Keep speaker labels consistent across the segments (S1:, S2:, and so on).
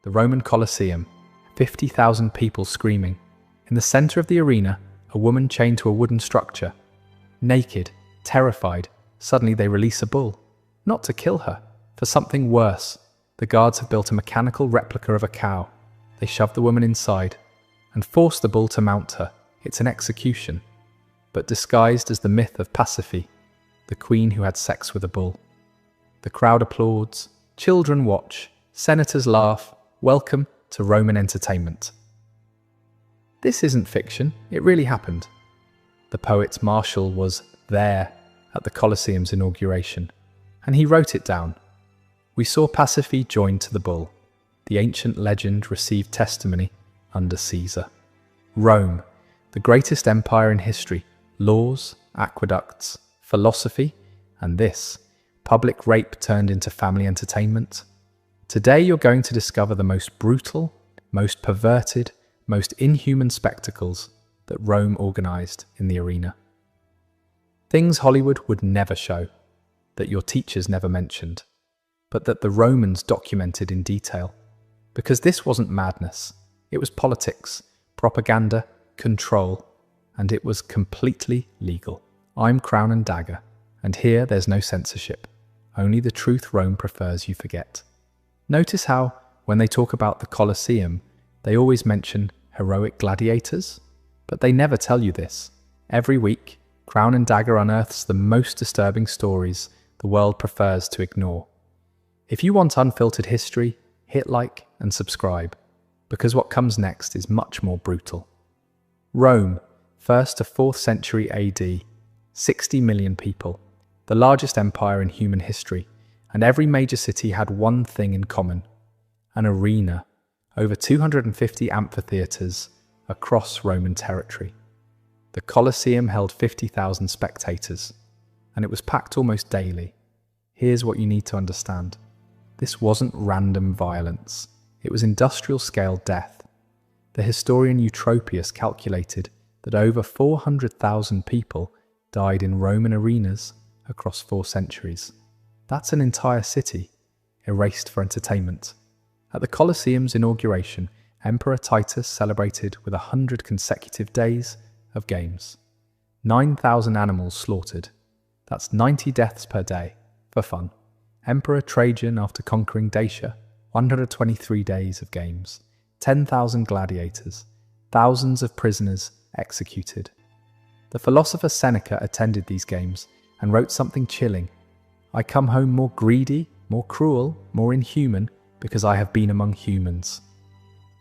S1: The Roman Colosseum, 50,000 people screaming. In the center of the arena, a woman chained to a wooden structure. Naked, terrified, suddenly they release a bull. Not to kill her, for something worse. The guards have built a mechanical replica of a cow. They shove the woman inside and force the bull to mount her. It's an execution, but disguised as the myth of Pasiphae, the queen who had sex with a bull. The crowd applauds, children watch, senators laugh. Welcome to Roman entertainment. This isn't fiction, it really happened. The poet Martial was there at the Colosseum's inauguration, and he wrote it down. We saw Pasiphae joined to the bull. The ancient legend received testimony under Caesar. Rome, the greatest empire in history, laws, aqueducts, philosophy, and this, public rape turned into family entertainment. Today you're going to discover the most brutal, most perverted, most inhuman spectacles that Rome organized in the arena. Things Hollywood would never show, that your teachers never mentioned, but that the Romans documented in detail. Because this wasn't madness, it was politics, propaganda, control, and it was completely legal. I'm Crown and Dagger, and here there's no censorship, only the truth Rome prefers you forget. Notice how, when they talk about the Colosseum, they always mention heroic gladiators, but they never tell you this. Every week, Crown and Dagger unearths the most disturbing stories the world prefers to ignore. If you want unfiltered history, hit like and subscribe, because what comes next is much more brutal. Rome, 1st to 4th century AD, 60 million people, the largest empire in human history, and every major city had one thing in common: an arena, over 250 amphitheatres across Roman territory. The Colosseum held 50,000 spectators, and it was packed almost daily. Here's what you need to understand. This wasn't random violence. It was industrial-scale death. The historian Eutropius calculated that over 400,000 people died in Roman arenas across 4 centuries. That's an entire city, erased for entertainment. At the Colosseum's inauguration, Emperor Titus celebrated with 100 consecutive days of games. 9,000 animals slaughtered. That's 90 deaths per day, for fun. Emperor Trajan, after conquering Dacia, 123 days of games. 10,000 gladiators, thousands of prisoners executed. The philosopher Seneca attended these games and wrote something chilling. I come home more greedy, more cruel, more inhuman, because I have been among humans.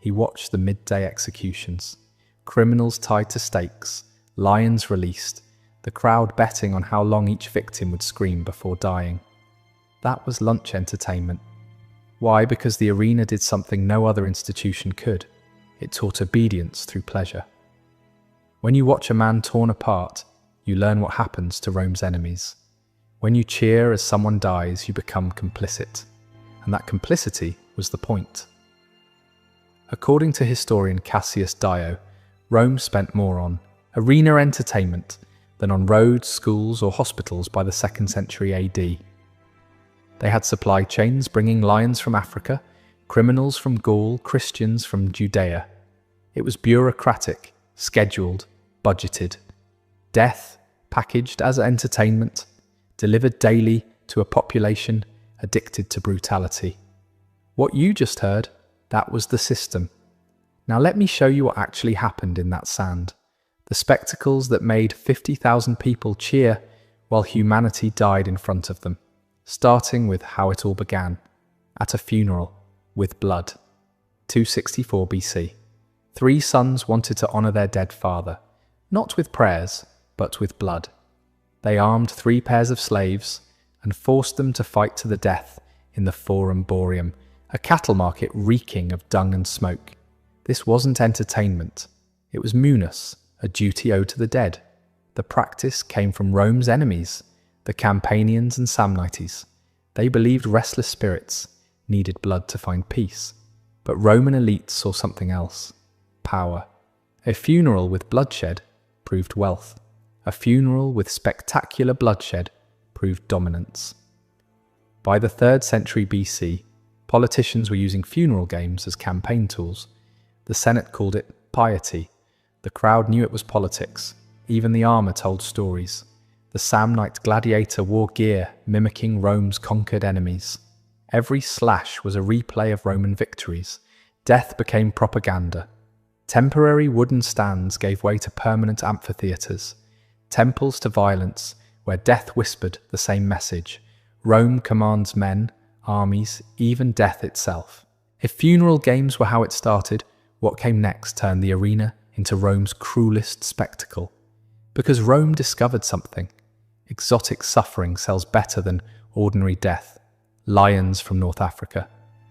S1: He watched the midday executions, criminals tied to stakes, lions released, the crowd betting on how long each victim would scream before dying. That was lunch entertainment. Why? Because the arena did something no other institution could. It taught obedience through pleasure. When you watch a man torn apart, you learn what happens to Rome's enemies. When you cheer as someone dies, you become complicit. And that complicity was the point. According to historian Cassius Dio, Rome spent more on arena entertainment than on roads, schools, or hospitals by the 2nd century AD. They had supply chains bringing lions from Africa, criminals from Gaul, Christians from Judea. It was bureaucratic, scheduled, budgeted. Death, packaged as entertainment, delivered daily to a population addicted to brutality. What you just heard, that was the system. Now let me show you what actually happened in that sand. The spectacles that made 50,000 people cheer while humanity died in front of them. Starting with how it all began, at a funeral, with blood. 264 BC. 3 sons wanted to honour their dead father, not with prayers, but with blood. They armed 3 pairs of slaves and forced them to fight to the death in the Forum Boarium, a cattle market reeking of dung and smoke. This wasn't entertainment. It was munus, a duty owed to the dead. The practice came from Rome's enemies, the Campanians and Samnites. They believed restless spirits needed blood to find peace. But Roman elites saw something else: power. A funeral with bloodshed proved wealth. A funeral with spectacular bloodshed proved dominance. By the 3rd century BC, Politicians were using funeral games as campaign tools. The Senate called it piety. The crowd knew it was politics. Even the armor told stories. The Samnite gladiator wore gear mimicking Rome's conquered enemies. Every slash was a replay of Roman victories. Death became propaganda. Temporary wooden stands gave way to permanent amphitheaters. Temples to violence, where death whispered the same message. Rome commands men, armies, even death itself. If funeral games were how it started, what came next turned the arena into Rome's cruelest spectacle. Because Rome discovered something. Exotic suffering sells better than ordinary death. Lions from North Africa,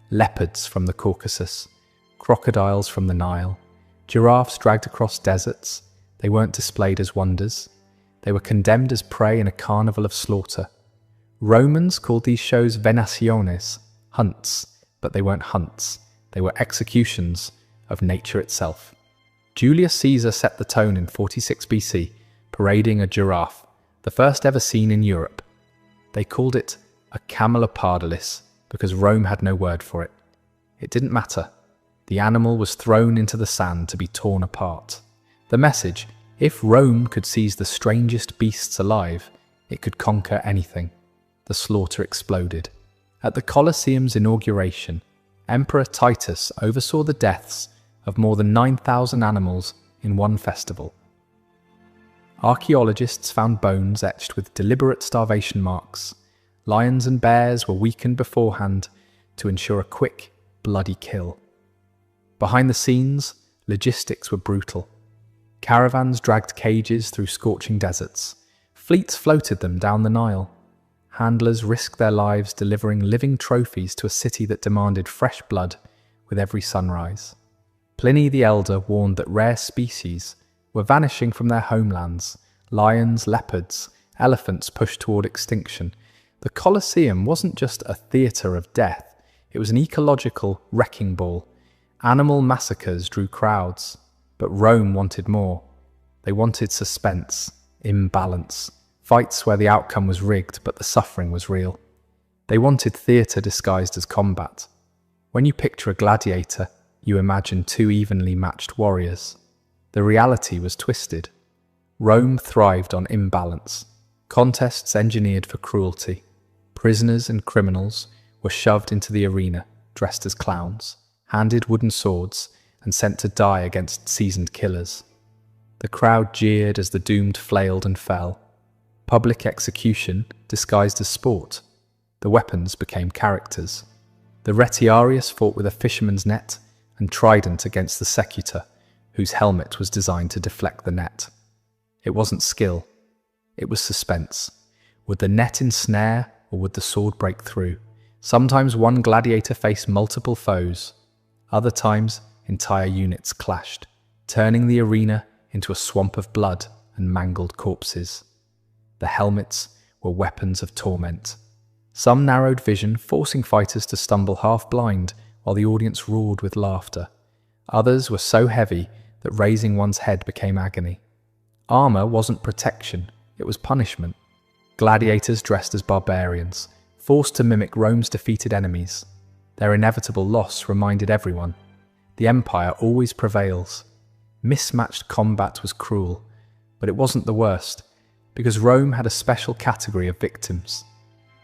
S1: leopards from the Caucasus, crocodiles from the Nile, giraffes dragged across deserts. They weren't displayed as wonders. They were condemned as prey in a carnival of slaughter. Romans called these shows venaciones, hunts, but they weren't hunts. They were executions of nature itself. Julius Caesar set the tone in 46 BC, parading a giraffe, the first ever seen in Europe. They called it a camelopardalis because Rome had no word for it. It didn't matter. The animal was thrown into the sand to be torn apart. The message, if Rome could seize the strangest beasts alive, it could conquer anything. The slaughter exploded. At the Colosseum's inauguration, Emperor Titus oversaw the deaths of more than 9,000 animals in one festival. Archaeologists found bones etched with deliberate starvation marks. Lions and bears were weakened beforehand to ensure a quick, bloody kill. Behind the scenes, logistics were brutal. Caravans dragged cages through scorching deserts. Fleets floated them down the Nile. Handlers risked their lives delivering living trophies to a city that demanded fresh blood with every sunrise. Pliny the Elder warned that rare species were vanishing from their homelands. Lions, leopards, elephants pushed toward extinction. The Colosseum wasn't just a theatre of death, it was an ecological wrecking ball. Animal massacres drew crowds, but Rome wanted more. They wanted suspense, imbalance, fights where the outcome was rigged but the suffering was real. They wanted theatre disguised as combat. When you picture a gladiator, you imagine two evenly matched warriors. The reality was twisted. Rome thrived on imbalance. Contests engineered for cruelty. Prisoners and criminals were shoved into the arena, dressed as clowns, handed wooden swords, and sent to die against seasoned killers. The crowd jeered as the doomed flailed and fell. Public execution disguised as sport. The weapons became characters. The retiarius fought with a fisherman's net and trident against the secutor, whose helmet was designed to deflect the net. It wasn't skill. It was suspense. Would the net ensnare or would the sword break through? Sometimes one gladiator faced multiple foes. Other times, entire units clashed, turning the arena into a swamp of blood and mangled corpses. The helmets were weapons of torment. Some narrowed vision, forcing fighters to stumble half-blind while the audience roared with laughter. Others were so heavy that raising one's head became agony. Armor wasn't protection, it was punishment. Gladiators dressed as barbarians, forced to mimic Rome's defeated enemies. Their inevitable loss reminded everyone. The empire always prevails. Mismatched combat was cruel, but it wasn't the worst, because Rome had a special category of victims.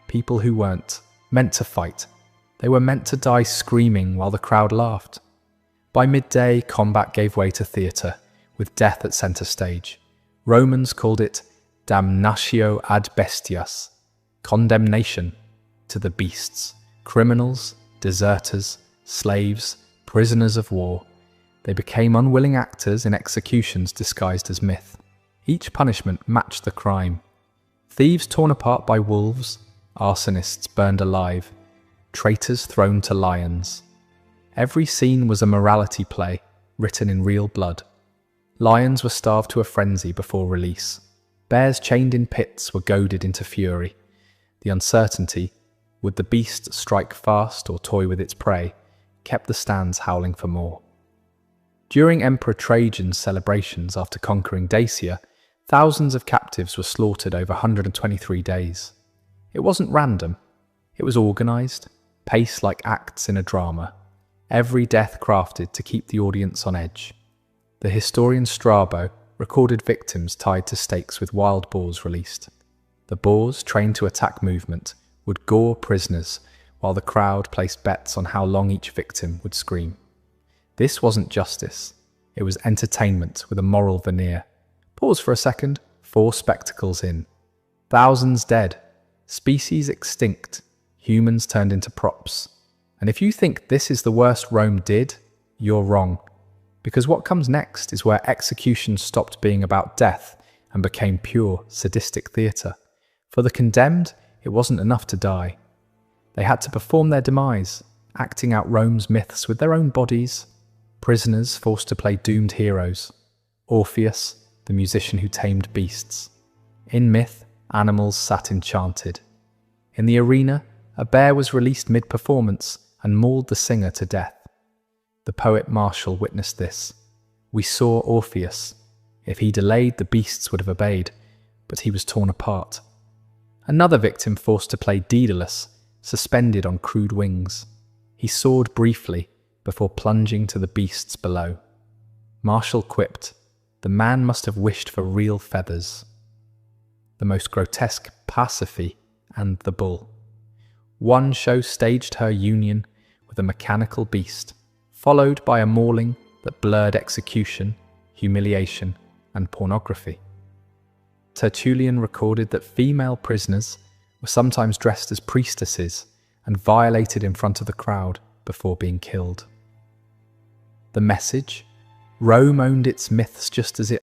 S1: People who weren't meant to fight. They were meant to die screaming while the crowd laughed. By midday, combat gave way to theatre, with death at centre stage. Romans called it damnatio ad bestias, condemnation to the beasts, criminals, deserters, slaves, prisoners of war. They became unwilling actors in executions disguised as myth. Each punishment matched the crime. Thieves torn apart by wolves, arsonists burned alive, traitors thrown to lions. Every scene was a morality play, written in real blood. Lions were starved to a frenzy before release. Bears chained in pits were goaded into fury. The uncertainty, would the beast strike fast or toy with its prey, kept the stands howling for more. During Emperor Trajan's celebrations after conquering Dacia, thousands of captives were slaughtered over 123 days. It wasn't random. It was organized. paced like acts in a drama, every death crafted to keep the audience on edge. The historian Strabo recorded victims tied to stakes with wild boars released. The boars, trained to attack movement, would gore prisoners, while the crowd placed bets on how long each victim would scream. This wasn't justice. It was entertainment with a moral veneer. Pause for a second. 4 spectacles in. Thousands dead. Species extinct. Humans turned into props. And if you think this is the worst Rome did, you're wrong. Because what comes next is where execution stopped being about death and became pure, sadistic theatre. For the condemned, it wasn't enough to die. They had to perform their demise, acting out Rome's myths with their own bodies. Prisoners forced to play doomed heroes. Orpheus, the musician who tamed beasts. In myth, animals sat enchanted. In the arena, a bear was released mid-performance and mauled the singer to death. The poet Martial witnessed this. We saw Orpheus. If he delayed, the beasts would have obeyed, but he was torn apart. Another victim forced to play Daedalus, suspended on crude wings. He soared briefly before plunging to the beasts below. Martial quipped, "The man must have wished for real feathers." The most grotesque, Pasiphae and the bull. One show staged her union with a mechanical beast, followed by a mauling that blurred execution, humiliation, and pornography. Tertullian recorded that female prisoners were sometimes dressed as priestesses and violated in front of the crowd before being killed. The message? Rome owned its myths just as it